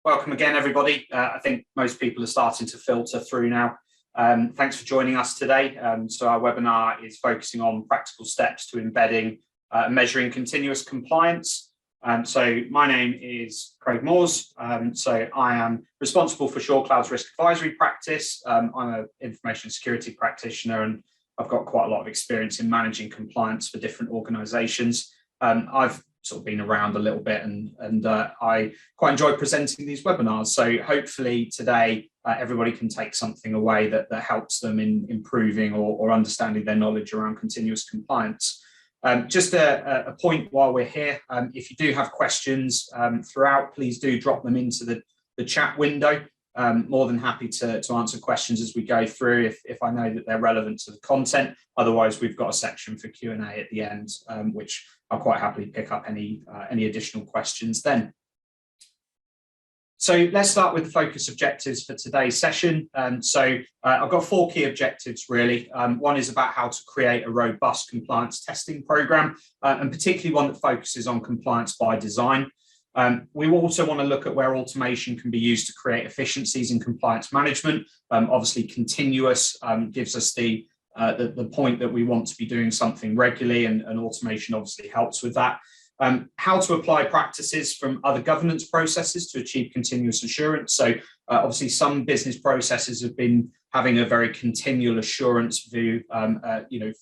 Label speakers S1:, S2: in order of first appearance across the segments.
S1: welcome again, everybody. I think most people are starting to filter through now. Thanks for joining us today. So our webinar is focusing on practical steps to embedding and measuring continuous compliance. So my name is Craig Moores. So I am responsible for SureCloud's risk advisory practice. I'm an information security practitioner, and I've got quite a lot of experience in managing compliance for different organizations. I've sort of been around a little bit, and I quite enjoy presenting these webinars. So hopefully today everybody can take something away that helps them in improving or understanding their knowledge around continuous compliance. Just a point while we're here, if you do have questions throughout, please do drop them into the chat window. More than happy to answer questions as we go through if I know that they're relevant to the content. Otherwise, we've got a section for Q&A at the end, which I'll quite happily pick up any additional questions then. So let's start with the focus objectives for today's session. I've got 4 key objectives really. One is about how to create a robust compliance testing program, and particularly one that focuses on compliance by design. We also want to look at where automation can be used to create efficiencies in compliance management. Obviously, continuous gives us the point that we want to be doing something regularly, and automation obviously helps with that. How to apply practices from other governance processes to achieve continuous assurance. So obviously, some business processes have been having a very continual assurance view,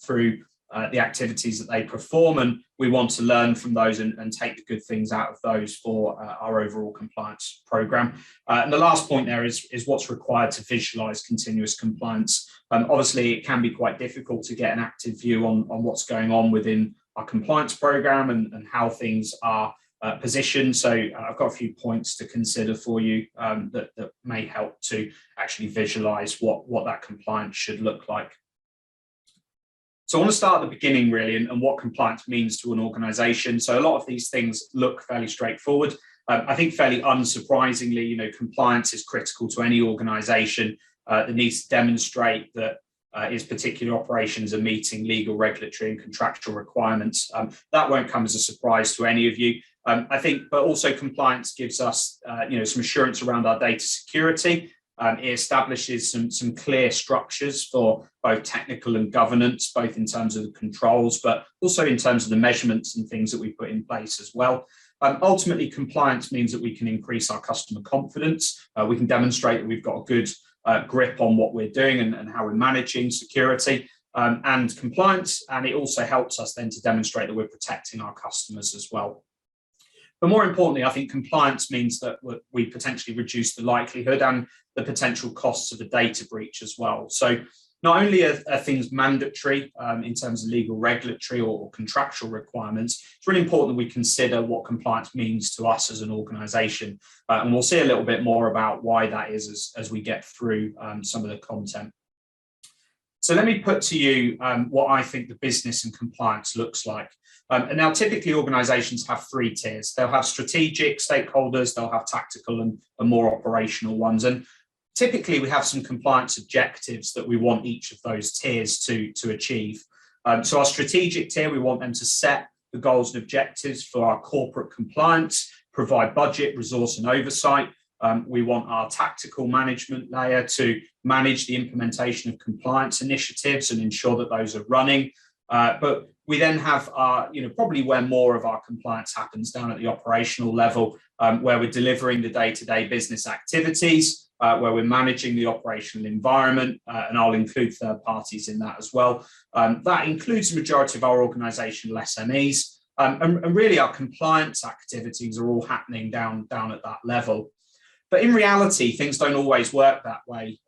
S1: through the activities that they perform, and we want to learn from those and take the good things out of those for our overall compliance program. And the last point there is what's required to visualize continuous compliance. Obviously, it can be quite difficult to get an active view on what's going on within our compliance program and how things are positioned. So I've got a few points to consider for you that may help to actually visualize what that compliance should look like. So I want to start at the beginning really, and what compliance means to an organization. So a lot of these things look fairly straightforward. I think fairly unsurprisingly, compliance is critical to any organization that needs to demonstrate that its particular operations are meeting legal, regulatory and contractual requirements. That won't come as a surprise to any of you. I think, but also compliance gives us some assurance around our data security. It establishes some clear structures for both technical and governance, both in terms of the controls, but also in terms of the measurements and things that we put in place as well. Ultimately, compliance means that we can increase our customer confidence. We can demonstrate that we've got a good grip on what we're doing and how we're managing security and compliance. And it also helps us then to demonstrate that we're protecting our customers as well. But more importantly, I think compliance means that we potentially reduce the likelihood and the potential costs of a data breach as well. So not only are things mandatory in terms of legal, regulatory or contractual requirements, it's really important that we consider what compliance means to us as an organization. And we'll see a little bit more about why that is as we get through some of the content. So let me put to you what I think the business and compliance looks like. And now typically organizations have 3 tiers. They'll have strategic stakeholders, they'll have tactical and more operational ones. And typically we have some compliance objectives that we want each of those tiers to achieve. So our strategic tier, we want them to set the goals and objectives for our corporate compliance, provide budget, resource and oversight. We want our tactical management layer to manage the implementation of compliance initiatives and ensure that those are running. But we then have our, probably where more of our compliance happens down at the operational level, where we're delivering the day-to-day business activities, where we're managing the operational environment, and I'll include third parties in that as well. That includes the majority of our organizational SMEs, and really our compliance activities are all happening down at that level. But in reality, things don't always work that way,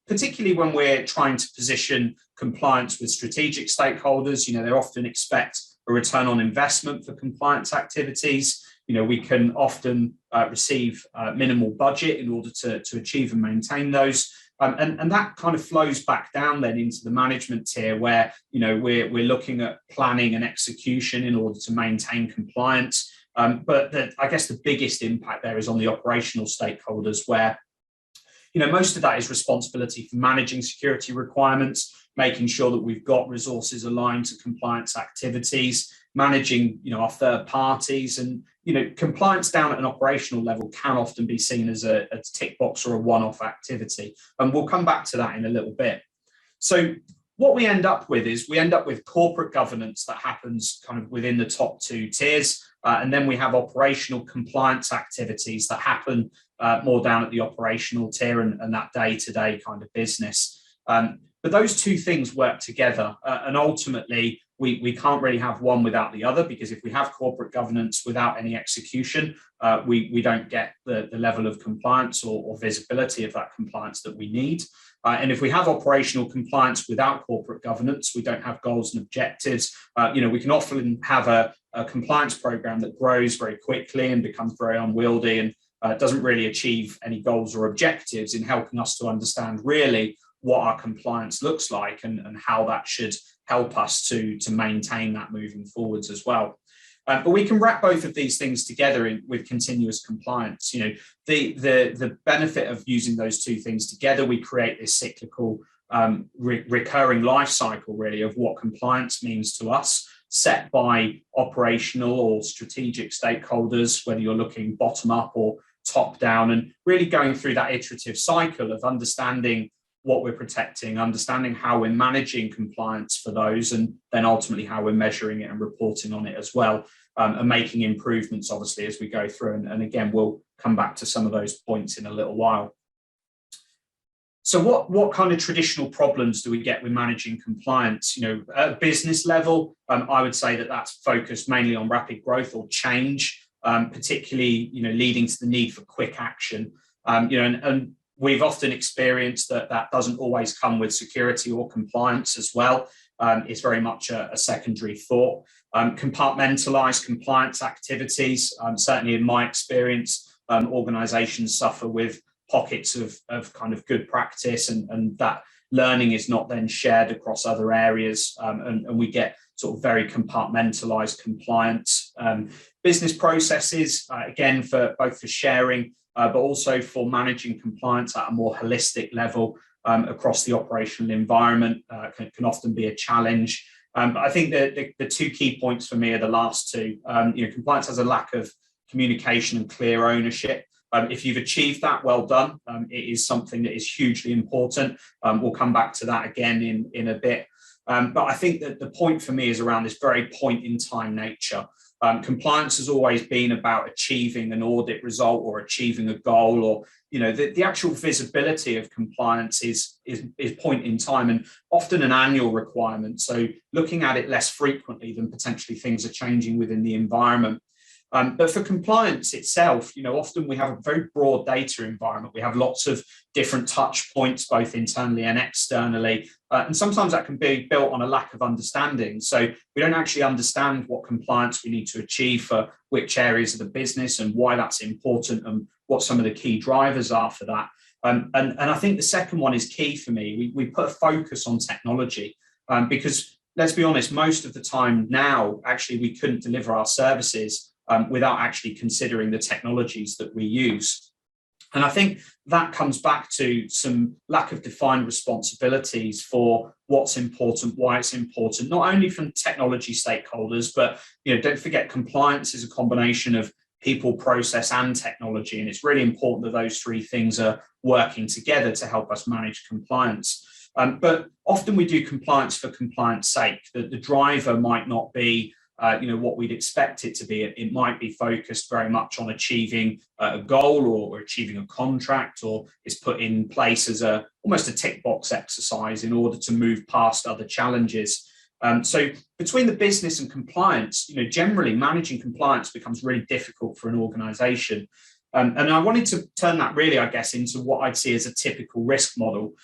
S1: particularly when we're trying to position compliance with strategic stakeholders. They often expect a return on investment for compliance activities. We can often receive minimal budget in order to achieve and maintain those. And that kind of flows back down then into the management tier where, we're looking at planning and execution in order to maintain compliance. But I guess the biggest impact there is on the operational stakeholders where, most of that is responsibility for managing security requirements, making sure that we've got resources aligned to compliance activities, managing, our third parties and, compliance down at an operational level can often be seen as a tick box or a one-off activity. And we'll come back to that in a little bit. So what we end up with is corporate governance that happens kind of within the top two tiers. And then we have operational compliance activities that happen more down at the operational tier and that day-to-day kind of business. But those two things work together, and ultimately we can't really have one without the other, because if we have corporate governance without any execution, we don't get the level of compliance or visibility of that compliance that we need. And if we have operational compliance without corporate governance, we don't have goals and objectives. We can often have a compliance program that grows very quickly and becomes very unwieldy and doesn't really achieve any goals or objectives in helping us to understand really what our compliance looks like and how that should help us to maintain that moving forwards as well. But we can wrap both of these things together with continuous compliance. The benefit of using those two things together, we create this cyclical recurring life cycle really of what compliance means to us, set by operational or strategic stakeholders, whether you're looking bottom up or top down, and really going through that iterative cycle of understanding what we're protecting, understanding how we're managing compliance for those, and then ultimately how we're measuring it and reporting on it as well, and making improvements obviously as we go through. And again, we'll come back to some of those points in a little while. So what kind of traditional problems do we get with managing compliance? At a business level, I would say that that's focused mainly on rapid growth or change, particularly leading to the need for quick action. And we've often experienced that doesn't always come with security or compliance as well. It's very much a secondary thought. Compartmentalized compliance activities, certainly in my experience, organizations suffer with pockets of kind of good practice, and that learning is not then shared across other areas, and we get sort of very compartmentalized compliance. Business processes, again, for both for sharing, but also for managing compliance at a more holistic level across the operational environment can often be a challenge. But I think the two key points for me are the last two. Compliance has a lack of communication and clear ownership. If you've achieved that, well done. It is something that is hugely important. We'll come back to that again in a bit. But I think that the point for me is around this very point in time nature. Compliance has always been about achieving an audit result or achieving a goal, or the actual visibility of compliance is point in time and often an annual requirement. So looking at it less frequently than potentially things are changing within the environment. But for compliance itself, often we have a very broad data environment. We have lots of different touch points, both internally and externally. And sometimes that can be built on a lack of understanding. So we don't actually understand what compliance we need to achieve for which areas of the business and why that's important and what some of the key drivers are for that. And I think the second one is key for me. We put a focus on technology because let's be honest, most of the time now, actually, we couldn't deliver our services without actually considering the technologies that we use. And I think that comes back to some lack of defined responsibilities for what's important, why it's important, not only from technology stakeholders, but don't forget compliance is a combination of people, process, and technology. And it's really important that those three things are working together to help us manage compliance. But often we do compliance for compliance sake. The driver might not be what we'd expect it to be. It might be focused very much on achieving a goal or achieving a contract, or is put in place as almost a tick box exercise in order to move past other challenges. So between the business and compliance, generally managing compliance becomes really difficult for an organization. And I wanted to turn that really, I guess, into what I'd see as a typical risk model.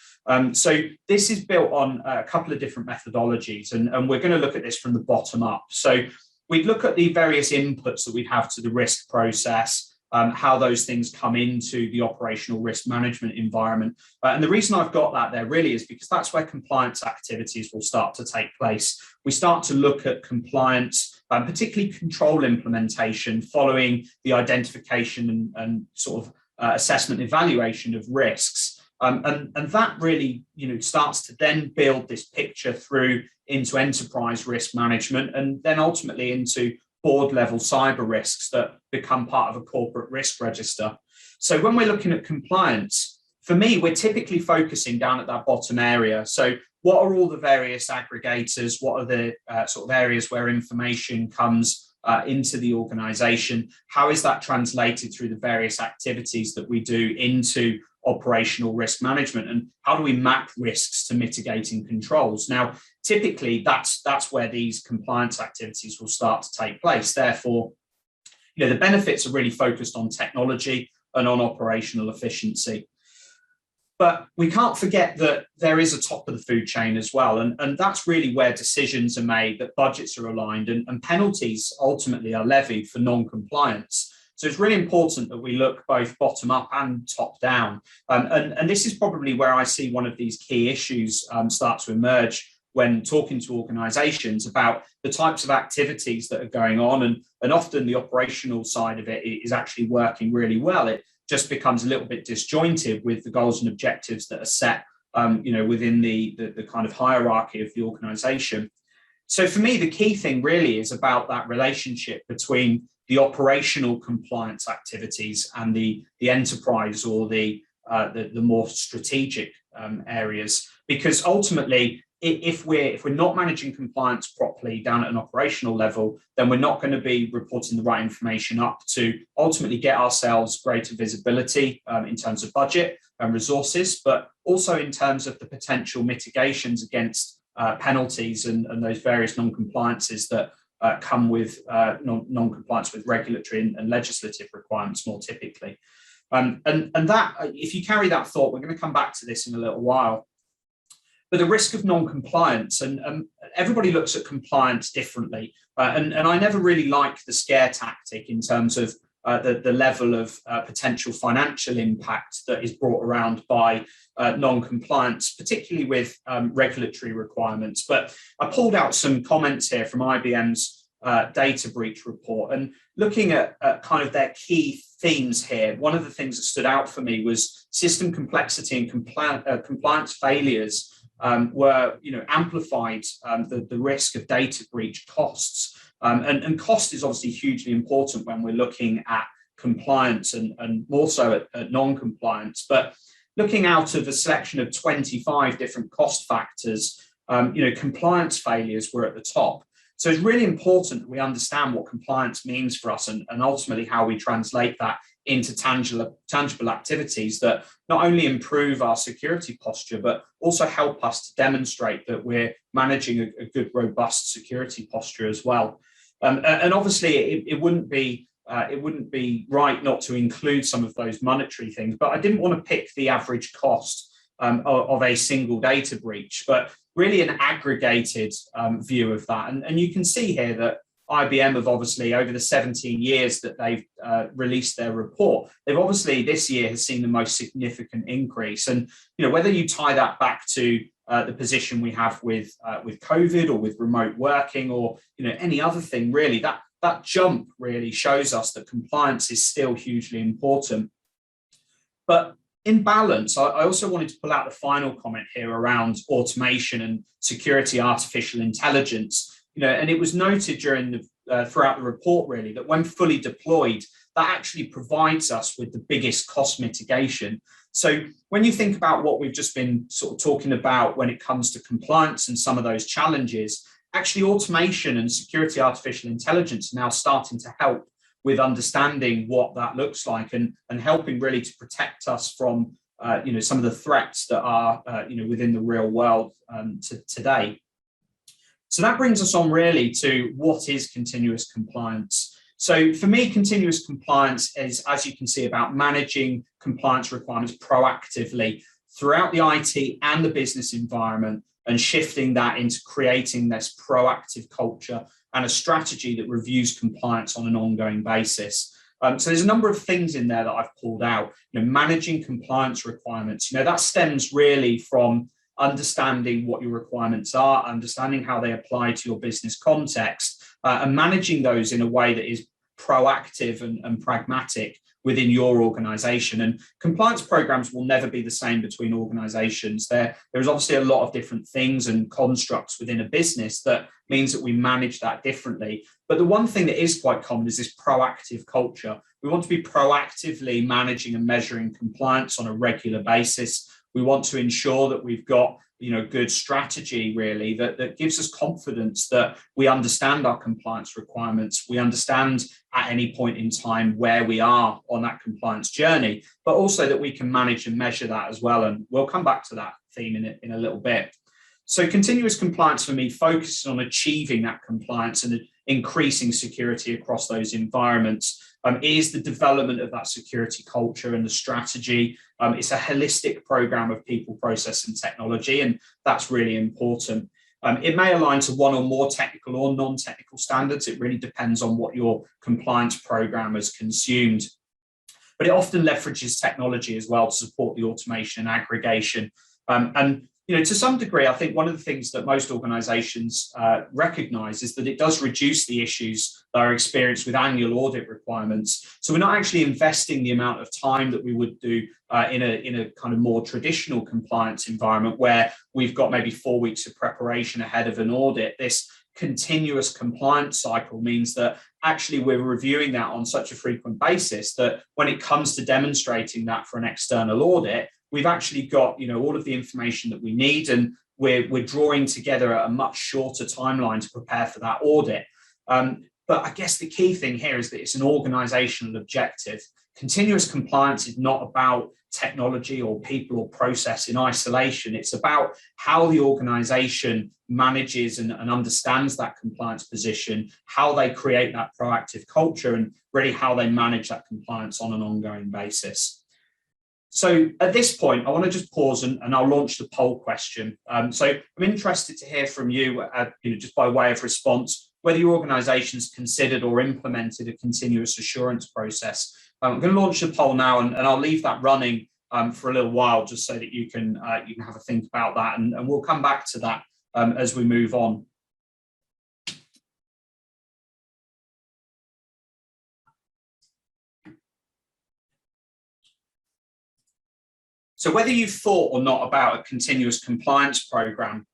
S1: So this is built on a couple of different methodologies, and we're going to look at this from the bottom up. So we'd look at the various inputs that we'd have to the risk process, how those things come into the operational risk management environment. And the reason I've got that there really is because that's where compliance activities will start to take place. We start to look at compliance, particularly control implementation, following the identification and sort of assessment evaluation of risks. And that really, starts to then build this picture through into enterprise risk management and then ultimately into board level cyber risks that become part of a corporate risk register. So when we're looking at compliance, for me, we're typically focusing down at that bottom area. So what are all the various aggregators? What are the sort of areas where information comes into the organization? How is that translated through the various activities that we do into operational risk management? And how do we map risks to mitigating controls? Now, typically, that's where these compliance activities will start to take place. Therefore, the benefits are really focused on technology and on operational efficiency. But we can't forget that there is a top of the food chain as well. And that's really where decisions are made, that budgets are aligned, and penalties ultimately are levied for non-compliance. So it's really important that we look both bottom up and top down. And this is probably where I see one of these key issues start to emerge when talking to organizations about the types of activities that are going on. And often the operational side of it is actually working really well. It just becomes a little bit disjointed with the goals and objectives that are set within the kind of hierarchy of the organization. So for me, the key thing really is about that relationship between the operational compliance activities and the enterprise or the more strategic areas, because ultimately, if we're not managing compliance properly down at an operational level, then we're not going to be reporting the right information up to ultimately get ourselves greater visibility in terms of budget and resources, but also in terms of the potential mitigations against penalties and those various non-compliances that come with non-compliance with regulatory and legislative requirements more typically. And that, if you carry that thought, we're going to come back to this in a little while. But the risk of non-compliance, and everybody looks at compliance differently. And I never really like the scare tactic in terms of the level of potential financial impact that is brought around by non-compliance, particularly with regulatory requirements. But I pulled out some comments here from IBM's data breach report, and looking at kind of their key themes here. One of the things that stood out for me was system complexity and compliance failures were amplified the risk of data breach costs. And cost is obviously hugely important when we're looking at compliance and more so at non-compliance. But looking out of a selection of 25 different cost factors, compliance failures were at the top. So it's really important that we understand what compliance means for us and ultimately how we translate that into tangible activities that not only improve our security posture, but also help us to demonstrate that we're managing a good, robust security posture as well. And obviously, it wouldn't be right not to include some of those monetary things, but I didn't want to pick the average cost of a single data breach, but really an aggregated view of that. And you can see here that IBM have obviously, over the 17 years that they've released their report, they've obviously this year has seen the most significant increase. And whether you tie that back to the position we have with COVID or with remote working or any other thing, really, that jump really shows us that compliance is still hugely important. But in balance, I also wanted to pull out the final comment here around automation and security artificial intelligence. And it was noted during throughout the report, really, that when fully deployed, that actually provides us with the biggest cost mitigation. So when you think about what we've just been sort of talking about when it comes to compliance and some of those challenges, actually automation and security artificial intelligence are now starting to help with understanding what that looks like and helping really to protect us from some of the threats that are within the real world today. So that brings us on really to what is continuous compliance. So for me, continuous compliance is, as you can see, about managing compliance requirements proactively throughout the IT and the business environment and shifting that into creating this proactive culture and a strategy that reviews compliance on an ongoing basis. So there's a number of things in there that I've pulled out. Managing compliance requirements, that stems really from understanding what your requirements are, understanding how they apply to your business context, and managing those in a way that is proactive and pragmatic within your organization. And compliance programs will never be the same between organizations. There's obviously a lot of different things and constructs within a business that means that we manage that differently. But the one thing that is quite common is this proactive culture. We want to be proactively managing and measuring compliance on a regular basis. We want to ensure that we've got good strategy really that gives us confidence that we understand our compliance requirements. We understand at any point in time where we are on that compliance journey, but also that we can manage and measure that as well. And we'll come back to that theme in a little bit. So continuous compliance for me focuses on achieving that compliance and increasing security across those environments. Is the development of that security culture and the strategy. It's a holistic program of people, process, and technology, and that's really important. It may align to one or more technical or non-technical standards. It really depends on what your compliance program has consumed. But it often leverages technology as well to support the automation and aggregation. And to some degree, I think one of the things that most organizations recognize is that it does reduce the issues that are experienced with annual audit requirements. So we're not actually investing the amount of time that we would do in a kind of more traditional compliance environment where we've got maybe 4 weeks of preparation ahead of an audit. This continuous compliance cycle means that actually we're reviewing that on such a frequent basis that when it comes to demonstrating that for an external audit, we've actually got all of the information that we need, and we're drawing together a much shorter timeline to prepare for that audit. But I guess the key thing here is that it's an organizational objective. Continuous compliance is not about technology or people or process in isolation. It's about how the organization manages and understands that compliance position, how they create that proactive culture, and really how they manage that compliance on an ongoing basis. So at this point, I want to just pause and I'll launch the poll question. So I'm interested to hear from you, just by way of response, whether your organization's considered or implemented a continuous assurance process. I'm going to launch the poll now, and I'll leave that running for a little while just so that you can have a think about that, and we'll come back to that as we move on. So whether you've thought or not about a continuous compliance program,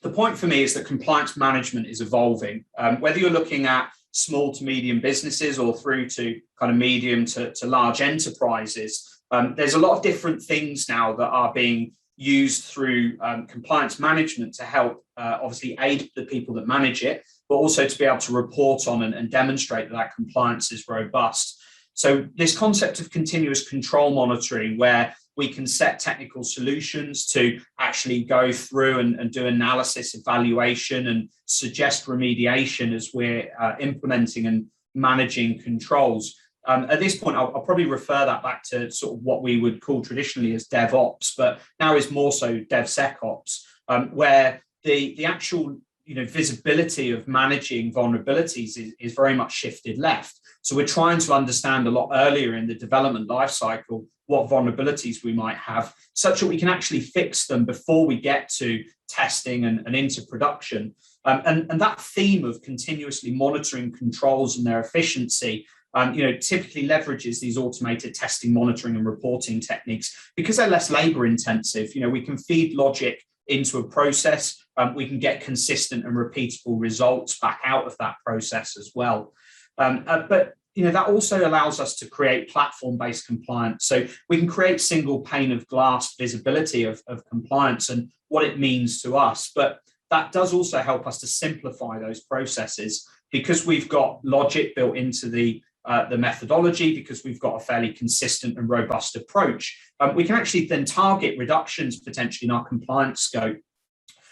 S1: the point for me is that compliance management is evolving. Whether you're looking at small to medium businesses or through to kind of medium to large enterprises, there's a lot of different things now that are being used through compliance management to help obviously aid the people that manage it, but also to be able to report on and demonstrate that that compliance is robust. So this concept of continuous control monitoring, where we can set technical solutions to actually go through and do analysis, evaluation, and suggest remediation as we're implementing and managing controls. At this point, I'll probably refer that back to sort of what we would call traditionally as DevOps, but now is more so DevSecOps, where the actual visibility of managing vulnerabilities is very much shifted left. So we're trying to understand a lot earlier in the development lifecycle what vulnerabilities we might have, such that we can actually fix them before we get to testing and into production. And that theme of continuously monitoring controls and their efficiency, typically leverages these automated testing, monitoring, and reporting techniques because they're less labor intensive. We can feed logic into a process, we can get consistent and repeatable results back out of that process as well. But that also allows us to create platform-based compliance. So we can create single pane of glass visibility of compliance and what it means to us. But that does also help us to simplify those processes because we've got logic built into the methodology, because we've got a fairly consistent and robust approach. We can actually then target reductions potentially in our compliance scope.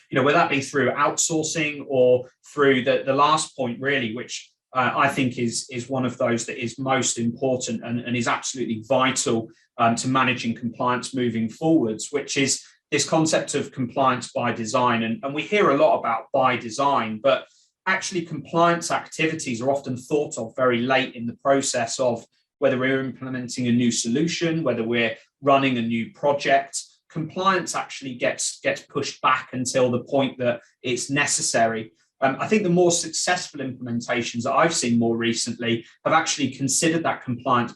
S1: Whether that be through outsourcing or through the last point really, which I think is one of those that is most important and is absolutely vital to managing compliance moving forwards, which is this concept of compliance by design. And we hear a lot about by design, but actually compliance activities are often thought of very late in the process of whether we're implementing a new solution, whether we're running a new project. Compliance actually gets pushed back until the point that it's necessary. I think the more successful implementations that I've seen more recently have actually considered that compliance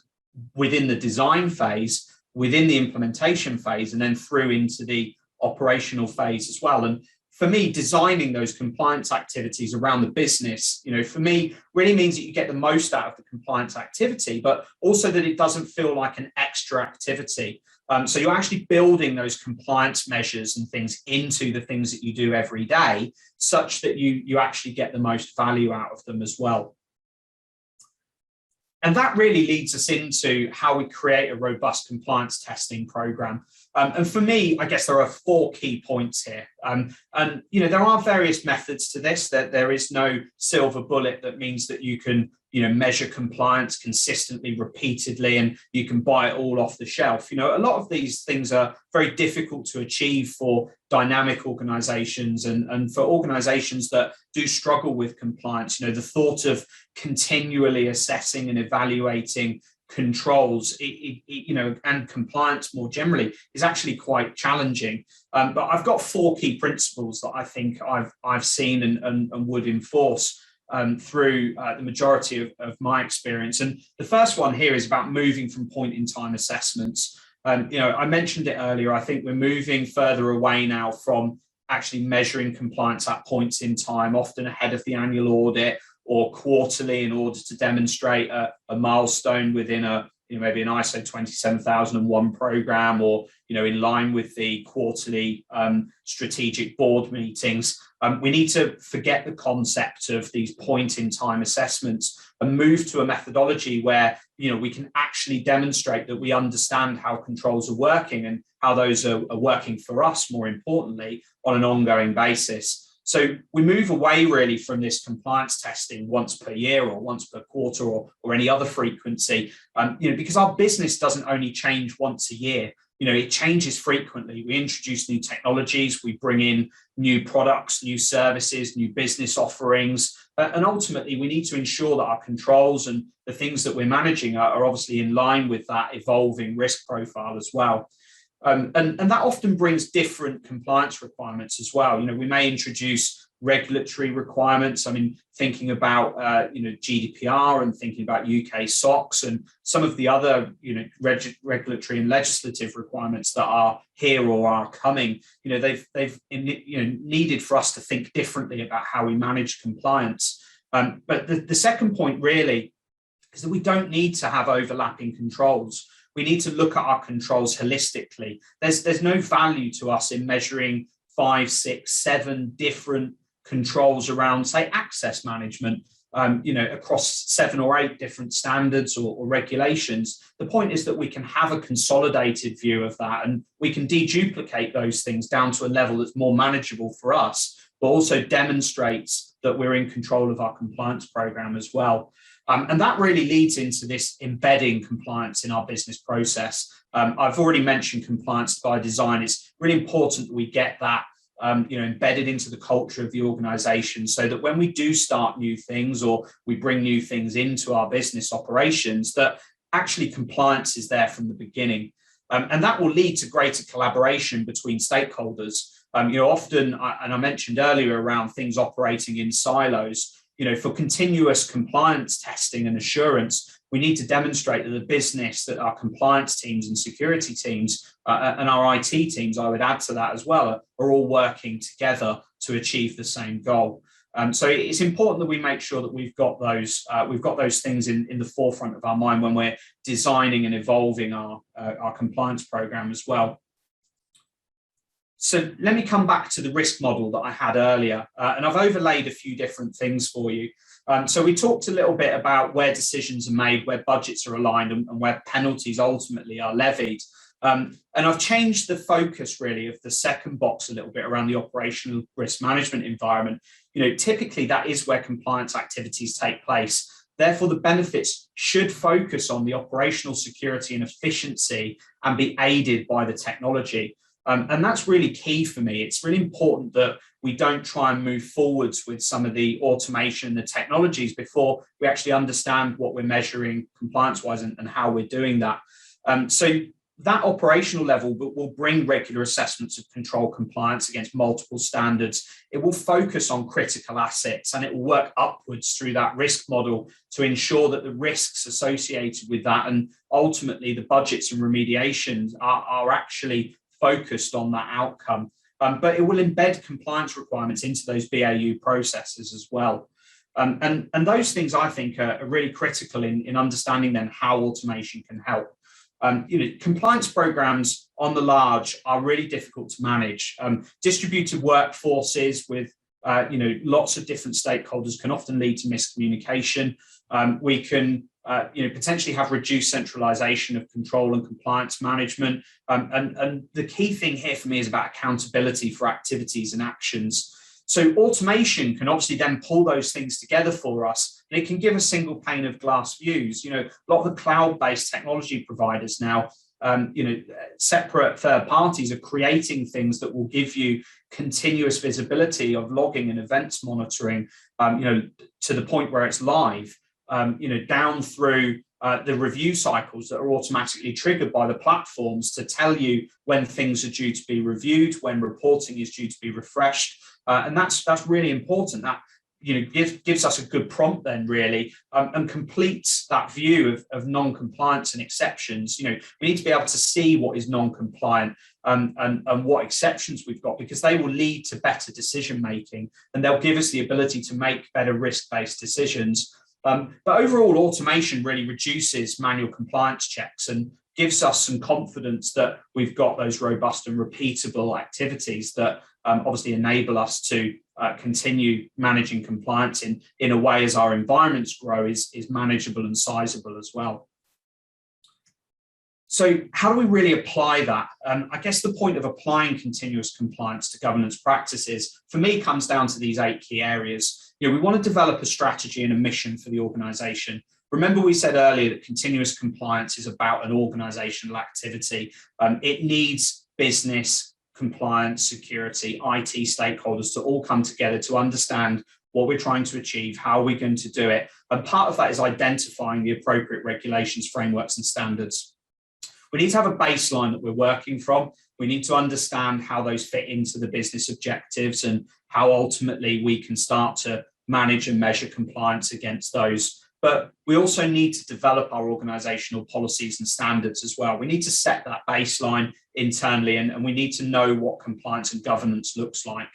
S1: within the design phase, within the implementation phase, and then through into the operational phase as well. And for me, designing those compliance activities around the business, for me, really means that you get the most out of the compliance activity, but also that it doesn't feel like an extra activity. So you're actually building those compliance measures and things into the things that you do every day, such that you actually get the most value out of them as well. And that really leads us into how we create a robust compliance testing program. And for me, I guess there are 4 key points here. And there are various methods to this. That there is no silver bullet that means that you can measure compliance consistently, repeatedly, and you can buy it all off the shelf. A lot of these things are very difficult to achieve for dynamic organizations and for organizations that do struggle with compliance. The thought of continually assessing and evaluating controls, and compliance more generally is actually quite challenging. But I've got 4 key principles that I think I've seen and would enforce through the majority of my experience. And the first one here is about moving from point-in-time assessments. I mentioned it earlier. I think we're moving further away now from actually measuring compliance at points in time, often ahead of the annual audit or quarterly, in order to demonstrate a milestone within maybe an ISO 27001 program, or in line with the quarterly strategic board meetings. We need to forget the concept of these point-in-time assessments and move to a methodology where we can actually demonstrate that we understand how controls are working and how those are working for us, more importantly, on an ongoing basis. So we move away really from this compliance testing once per year or once per quarter or any other frequency, because our business doesn't only change once a year. It changes frequently. We introduce new technologies, we bring in new products, new services, new business offerings, and ultimately we need to ensure that our controls and the things that we're managing are obviously in line with that evolving risk profile as well. And that often brings different compliance requirements as well. We may introduce regulatory requirements. Thinking about GDPR and thinking about UK SOX and some of the other regulatory and legislative requirements that are here or are coming. They've needed for us to think differently about how we manage compliance. But the second point really is that we don't need to have overlapping controls. We need to look at our controls holistically. There's no value to us in measuring 5, 6, 7 different controls around, say, access management, across 7 or 8 different standards or regulations. The point is that we can have a consolidated view of that, and we can deduplicate those things down to a level that's more manageable for us, but also demonstrates that we're in control of our compliance program as well. And that really leads into this embedding compliance in our business process. I've already mentioned compliance by design. It's really important that we get that embedded into the culture of the organization, so that when we do start new things or we bring new things into our business operations, that actually compliance is there from the beginning. And that will lead to greater collaboration between stakeholders. Often, and I mentioned earlier around things operating in silos, for continuous compliance testing and assurance, we need to demonstrate that the business, that our compliance teams and security teams and our IT teams, I would add to that as well, are all working together to achieve the same goal. So it's important that we make sure that we've got those things in the forefront of our mind when we're designing and evolving our compliance program as well. So let me come back to the risk model that I had earlier, and I've overlaid a few different things for you. So we talked a little bit about where decisions are made, where budgets are aligned, and where penalties ultimately are levied. And I've changed the focus really of the second box a little bit around the operational risk management environment. Typically that is where compliance activities take place. Therefore, the benefits should focus on the operational security and efficiency and be aided by the technology. And that's really key for me. It's really important that we don't try and move forwards with some of the automation and the technologies before we actually understand what we're measuring compliance-wise and how we're doing that. So that operational level will bring regular assessments of control compliance against multiple standards. It will focus on critical assets, and it will work upwards through that risk model to ensure that the risks associated with that and ultimately the budgets and remediations are actually focused on that outcome. But it will embed compliance requirements into those BAU processes as well. And those things I think are really critical in understanding then how automation can help. Compliance programs on the large are really difficult to manage. Distributed workforces with lots of different stakeholders can often lead to miscommunication. We can potentially have reduced centralization of control and compliance management. And the key thing here for me is about accountability for activities and actions. So automation can obviously then pull those things together for us, and it can give a single pane of glass views. A lot of the cloud-based technology providers now, separate third parties are creating things that will give you continuous visibility of logging and events monitoring, to the point where it's live, down through the review cycles that are automatically triggered by the platforms to tell you when things are due to be reviewed, when reporting is due to be refreshed. And that's really important. That gives us a good prompt then really, and completes that view of non-compliance and exceptions. We need to be able to see what is non-compliant and what exceptions we've got, because they will lead to better decision making, and they'll give us the ability to make better risk-based decisions. But overall, automation really reduces manual compliance checks and gives us some confidence that we've got those robust and repeatable activities that obviously enable us to continue managing compliance in a way as our environments grow is manageable and sizable as well. So how do we really apply that? I guess the point of applying continuous compliance to governance practices, for me, comes down to these 8 key areas. We want to develop a strategy and a mission for the organization. Remember, we said earlier that continuous compliance is about an organizational activity. It needs business, compliance, security, IT stakeholders to all come together to understand what we're trying to achieve, how we're going to do it. And part of that is identifying the appropriate regulations, frameworks, and standards. We need to have a baseline that we're working from. We need to understand how those fit into the business objectives and how ultimately we can start to manage and measure compliance against those. But we also need to develop our organizational policies and standards as well. We need to set that baseline internally, and we need to know what compliance and governance looks like.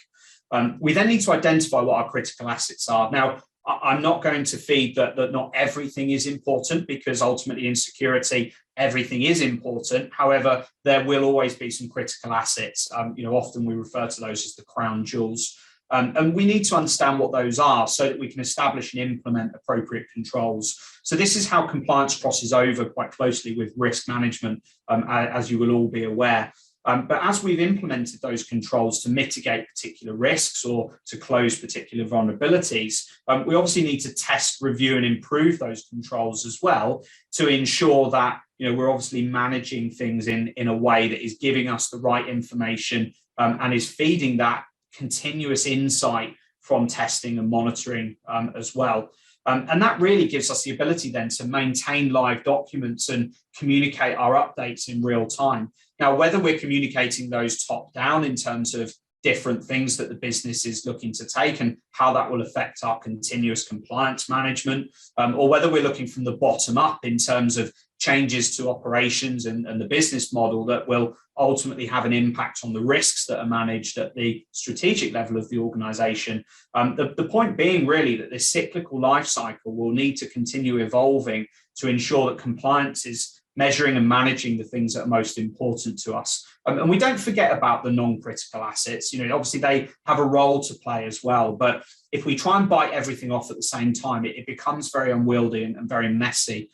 S1: We then need to identify what our critical assets are. Now, I'm not going to feed that not everything is important, because ultimately in security, everything is important. However, there will always be some critical assets. Often we refer to those as the crown jewels. And we need to understand what those are so that we can establish and implement appropriate controls. So this is how compliance crosses over quite closely with risk management, as you will all be aware. But as we've implemented those controls to mitigate particular risks or to close particular vulnerabilities, we obviously need to test, review, and improve those controls as well to ensure that we're obviously managing things in a way that is giving us the right information and is feeding that continuous insight from testing and monitoring as well. And that really gives us the ability then to maintain live documents and communicate our updates in real time. Now, whether we're communicating those top down in terms of different things that the business is looking to take and how that will affect our continuous compliance management, or whether we're looking from the bottom up in terms of changes to operations and the business model that will ultimately have an impact on the risks that are managed at the strategic level of the organization. The point being really that this cyclical life cycle will need to continue evolving to ensure that compliance is measuring and managing the things that are most important to us. And we don't forget about the non-critical assets. Obviously they have a role to play as well, but if we try and bite everything off at the same time, it becomes very unwieldy and very messy.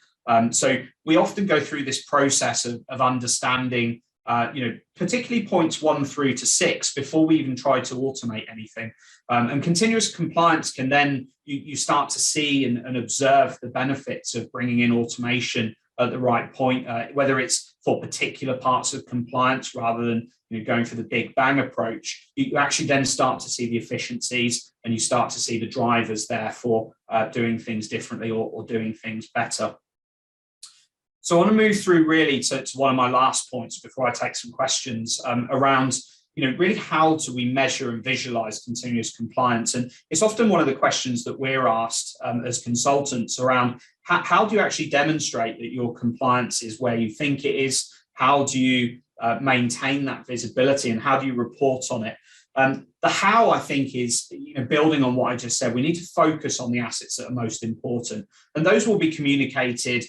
S1: So we often go through this process of understanding, particularly points 1 through to 6 before we even try to automate anything. And continuous compliance can then, you start to see and observe the benefits of bringing in automation at the right point, whether it's for particular parts of compliance rather than going for the big bang approach. You actually then start to see the efficiencies and you start to see the drivers there for doing things differently or doing things better. So I want to move through really to one of my last points before I take some questions around, really how do we measure and visualize continuous compliance? And it's often one of the questions that we're asked as consultants around how do you actually demonstrate that your compliance is where you think it is? How do you maintain that visibility, and how do you report on it? The how, I think, is building on what I just said. We need to focus on the assets that are most important, and those will be communicated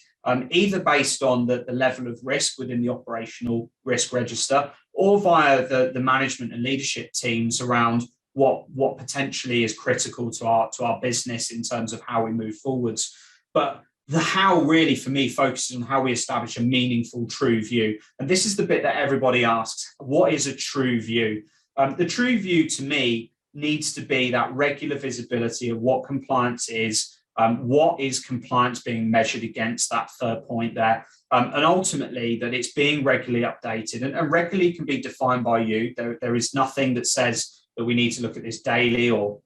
S1: either based on the level of risk within the operational risk register, or via the management and leadership teams around what potentially is critical to our business in terms of how we move forwards. But the how really, for me, focuses on how we establish a meaningful true view. And this is the bit that everybody asks: what is a true view? The true view, to me, needs to be that regular visibility of what compliance is, what is compliance being measured against, that third point there, and ultimately that it's being regularly updated. And regularly can be defined by you. There is nothing that says that we need to look at this daily or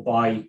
S1: by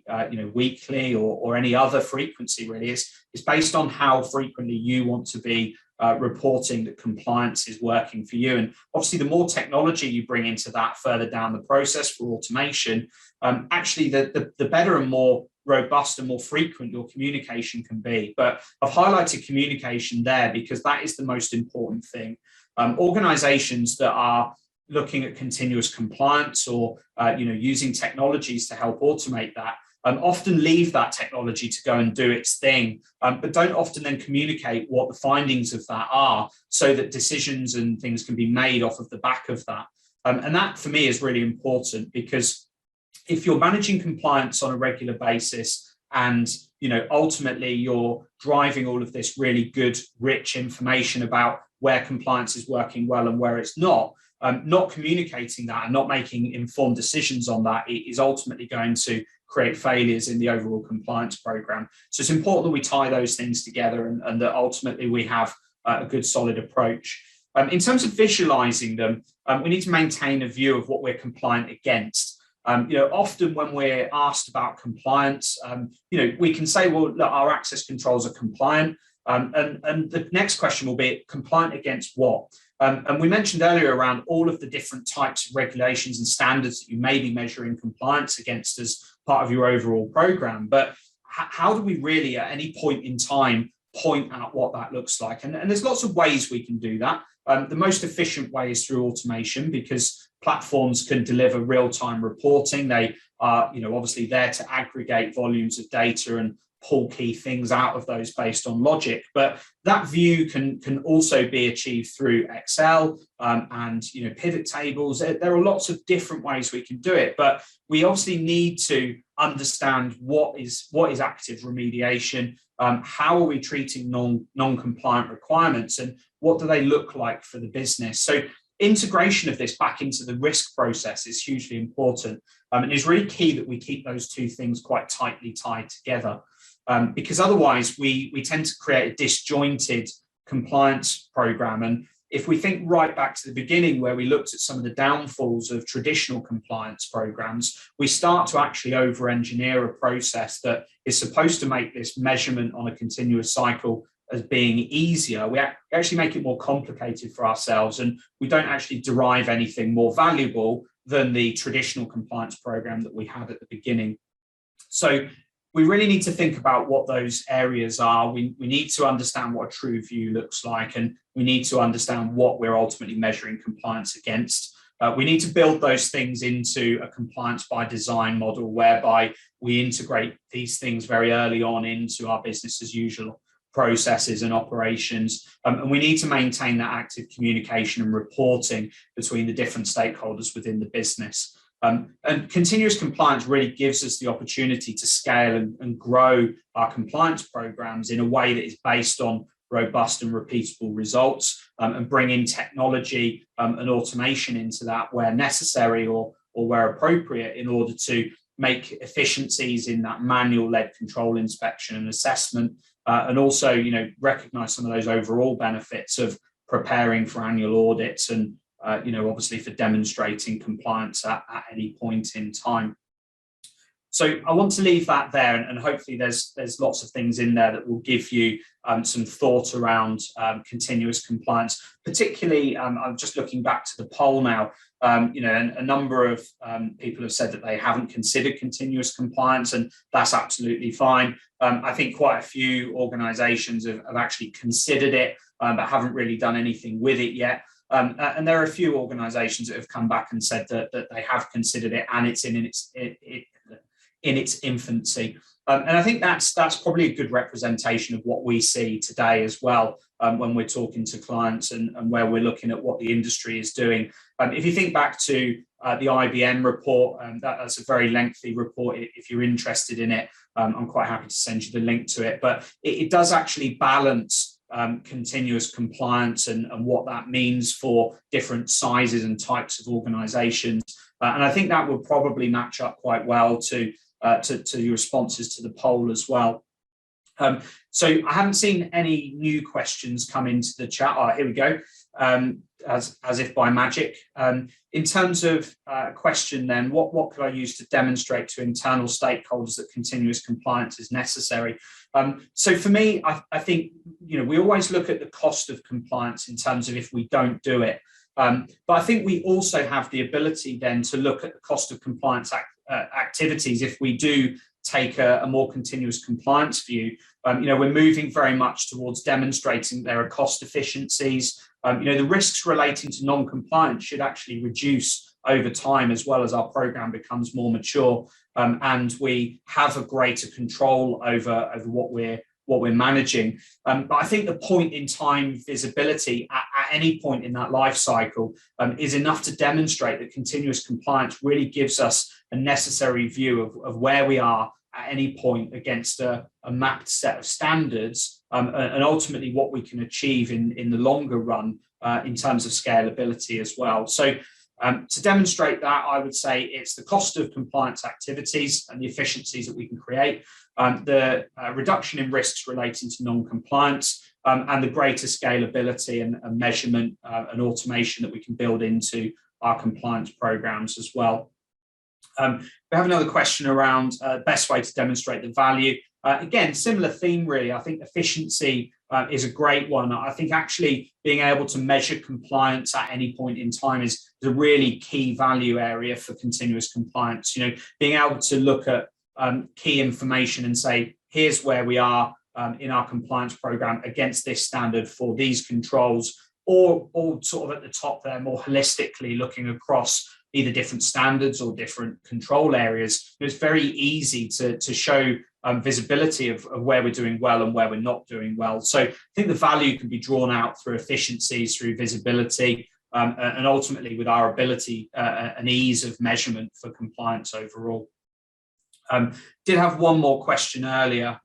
S1: weekly or any other frequency. Really, it's based on how frequently you want to be reporting that compliance is working for you. And obviously, the more technology you bring into that further down the process for automation, actually the better and more robust and more frequent your communication can be. But I've highlighted communication there because that is the most important thing. Organizations that are looking at continuous compliance or using technologies to help automate that often leave that technology to go and do its thing, but don't often then communicate what the findings of that are, so that decisions and things can be made off of the back of that. And that, for me, is really important, because if you're managing compliance on a regular basis and ultimately you're driving all of this really good, rich information about where compliance is working well and where it's not communicating that and not making informed decisions on that, it is ultimately going to create failures in the overall compliance program. So it's important that we tie those things together and that ultimately we have a good, solid approach. In terms of visualizing them, we need to maintain a view of what we're compliant against. Often when we're asked about compliance, we can say, well, look, our access controls are compliant. And the next question will be compliant against what? And we mentioned earlier around all of the different types of regulations and standards that you may be measuring compliance against as part of your overall program. But how do we really at any point in time point out what that looks like? And there's lots of ways we can do that. The most efficient way is through automation, because platforms can deliver real-time reporting. They are, obviously there to aggregate volumes of data and pull key things out of those based on logic. But that view can also be achieved through Excel and pivot tables. There are lots of different ways we can do it, but we obviously need to understand what is active remediation, how are we treating non-compliant requirements, and what do they look like for the business. So integration of this back into the risk process is hugely important, and it's really key that we keep those two things quite tightly tied together. Because otherwise we tend to create a disjointed compliance program. And if we think right back to the beginning, where we looked at some of the downfalls of traditional compliance programs, we start to actually over-engineer a process that is supposed to make this measurement on a continuous cycle as being easier. We actually make it more complicated for ourselves, and we don't actually derive anything more valuable than the traditional compliance program that we had at the beginning. So we really need to think about what those areas are. We need to understand what a true view looks like, and we need to understand what we're ultimately measuring compliance against. We need to build those things into a compliance by design model, whereby we integrate these things very early on into our business as usual processes and operations. And we need to maintain that active communication and reporting between the different stakeholders within the business. And continuous compliance really gives us the opportunity to scale and grow our compliance programs in a way that is based on robust and repeatable results, and bring in technology and automation into that where necessary or where appropriate, in order to make efficiencies in that manual-led control inspection and assessment, and also recognize some of those overall benefits of preparing for annual audits and obviously for demonstrating compliance at any point in time. So I want to leave that there, and hopefully there's lots of things in there that will give you some thought around continuous compliance. Particularly, I'm just looking back to the poll now. You know, and a number of people have said that they haven't considered continuous compliance, and that's absolutely fine. I think quite a few organisations have actually considered it, but haven't really done anything with it yet. And there are a few organisations that have come back and said that they have considered it, and it's in its infancy. And I think that's probably a good representation of what we see today as well, when we're talking to clients and where we're looking at what the industry is doing. If you think back to the IBM report, that's a very lengthy report. If you're interested in it, I'm quite happy to send you the link to it. But it does actually balance continuous compliance and what that means for different sizes and types of organisations. And I think that would probably match up quite well to your responses to the poll as well. So I haven't seen any new questions come into the chat. Oh, here we go. As if by magic. In terms of question then, what could I use to demonstrate to internal stakeholders that continuous compliance is necessary? So for me, I think, you know, we always look at the cost of compliance in terms of if we don't do it. But I think we also have the ability then to look at the cost of compliance activities if we do take a more continuous compliance view. You know, we're moving very much towards demonstrating there are cost efficiencies. You know, the risks relating to non-compliance should actually reduce over time as well as our program becomes more mature, and we have a greater control over what we're managing. But I think the point in time visibility at any point in that life cycle is enough to demonstrate that continuous compliance really gives us a necessary view of where we are at any point against a mapped set of standards, and ultimately what we can achieve in the longer run in terms of scalability as well. So to demonstrate that, I would say it's the cost of compliance activities and the efficiencies that we can create, the reduction in risks relating to non-compliance, and the greater scalability and measurement and automation that we can build into our compliance programs as well. We have another question around best way to demonstrate the value. Again, similar theme really. I think efficiency is a great one. I think actually being able to measure compliance at any point in time is a really key value area for continuous compliance. You know, being able to look at key information and say, here's where we are in our compliance program against this standard for these controls, or sort of at the top there, more holistically looking across either different standards or different control areas. It's very easy to show visibility of where we're doing well and where we're not doing well. So I think the value can be drawn out through efficiencies, through visibility, and ultimately with our ability and ease of measurement for compliance overall. Did have one more question earlier,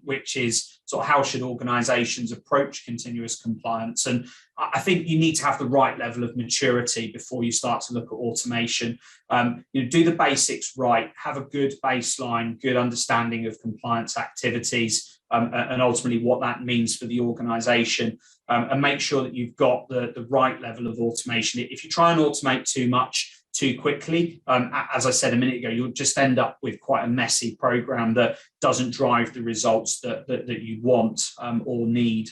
S1: which is sort of how should organisations approach continuous compliance? And I think you need to have the right level of maturity before you start to look at automation. You know, do the basics right, have a good baseline, good understanding of compliance activities, and ultimately what that means for the organisation, and make sure that you've got the right level of automation. If you try and automate too much, too quickly, as I said a minute ago, you'll just end up with quite a messy program that doesn't drive the results that you want or need.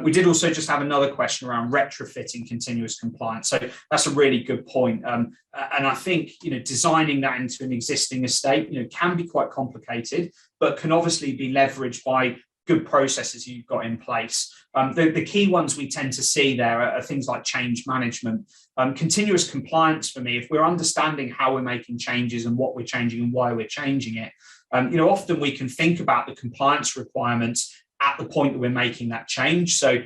S1: We did also just have another question around retrofitting continuous compliance. So that's a really good point. And I think, you know, designing that into an existing estate, you know, can be quite complicated, but can obviously be leveraged by good processes you've got in place. The key ones we tend to see there are things like change management. Continuous compliance for me, if we're understanding how we're making changes and what we're changing and why we're changing it, you know, often we can think about the compliance requirements at the point that we're making that change. So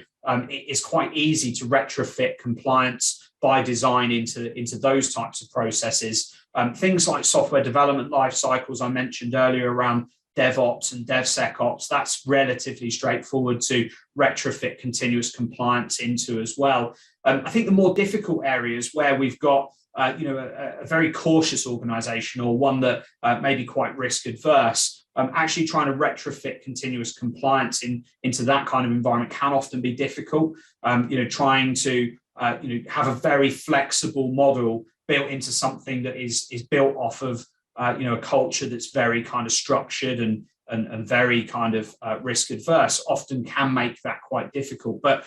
S1: it's quite easy to retrofit compliance by design into those types of processes. Things like software development life cycles I mentioned earlier around DevOps and DevSecOps, that's relatively straightforward to retrofit continuous compliance into as well. I think the more difficult areas where we've got you know, a very cautious organisation or one that may be quite risk adverse, actually trying to retrofit continuous compliance into that kind of environment can often be difficult. You know, trying to you know, have a very flexible model built into something that is built off of a culture that's very kind of structured and very kind of risk adverse often can make that quite difficult. But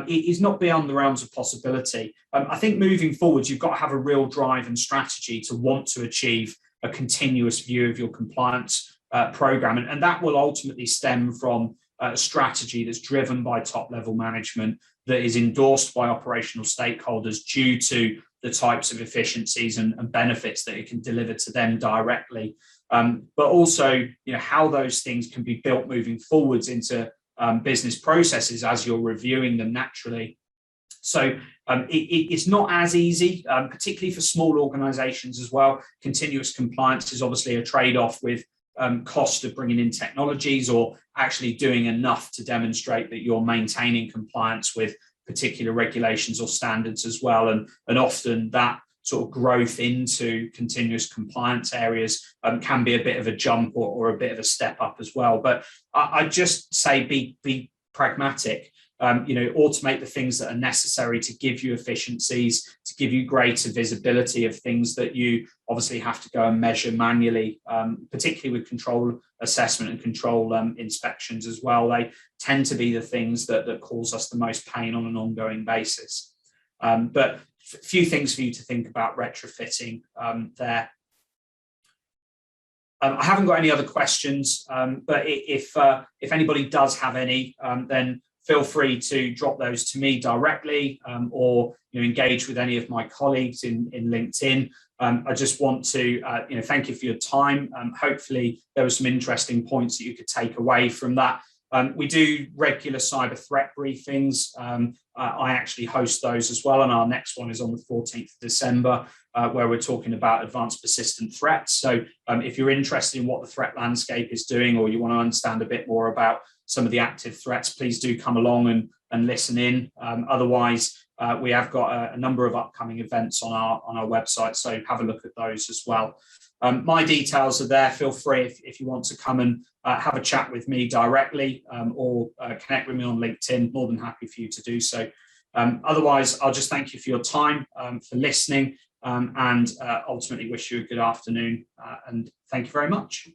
S1: it is not beyond the realms of possibility. I think moving forward, you've got to have a real drive and strategy to want to achieve a continuous view of your compliance program. And that will ultimately stem from a strategy that's driven by top-level management, that is endorsed by operational stakeholders due to the types of efficiencies and benefits that it can deliver to them directly. But also, how those things can be built moving forwards into business processes as you're reviewing them naturally. So it's not as easy, particularly for small organizations as well. Continuous compliance is obviously a trade-off with cost of bringing in technologies or actually doing enough to demonstrate that you're maintaining compliance with particular regulations or standards as well. And often that sort of growth into continuous compliance areas can be a bit of a jump or a bit of a step up as well. But I just say be pragmatic. Automate the things that are necessary to give you efficiencies, to give you greater visibility of things that you obviously have to go and measure manually, particularly with control assessment and control inspections as well. They tend to be the things that cause us the most pain on an ongoing basis. But a few things for you to think about retrofitting there. I haven't got any other questions, but if anybody does have any, then feel free to drop those to me directly or engage with any of my colleagues in LinkedIn. I just want to thank you for your time. Hopefully there were some interesting points that you could take away from that. We do regular cyber threat briefings. I actually host those as well, and our next one is on the 14th of December, where we're talking about advanced persistent threats. So if you're interested in what the threat landscape is doing, or you want to understand a bit more about some of the active threats, please do come along and listen in. Otherwise, we have got a number of upcoming events on our website, so have a look at those as well. My details are there. Feel free if you want to come and have a chat with me directly or connect with me on LinkedIn. More than happy for you to do so. Otherwise, I'll just thank you for your time, for listening, and ultimately wish you a good afternoon. And thank you very much.